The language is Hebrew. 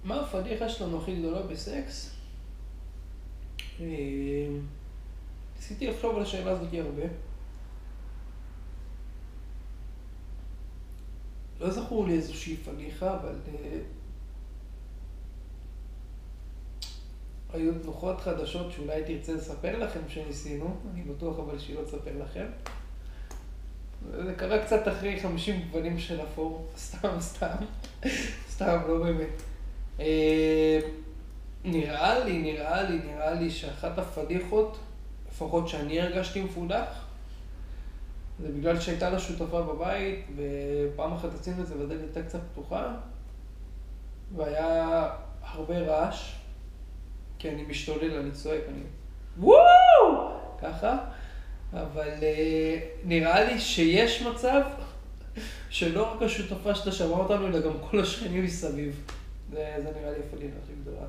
מה הפדיחה שלנו הכי גדולה בסקס? ניסיתי לחשוב על השאלה הזאת הרבה. לא זכור לי איזושהי פדיחה, אבל היו תנוחות חדשות שאולי תרצה לספר לכם שניסינו, אני בטוח אבל שהיא לא תספר לכם. זה קרה קצת אחרי 50 גוונים של אפור, סתם, לא באמת. נראה לי שאחת הפדיחות, לפחות שאני הרגשתי מפודח, זה בגלל שהייתה לה שותפה בבית, ופעם אחת עשינו את זה והדלת הייתה קצת פתוחה, והיה הרבה רעש, כי אני משתולל, אני צועק, אני וואו! ככה, אבל נראה לי שיש מצב שלא רק השותפה שאתה שמע אותנו, אלא גם כל השכנים מסביב. זה נראה לי הפדיחה הכי גדולה.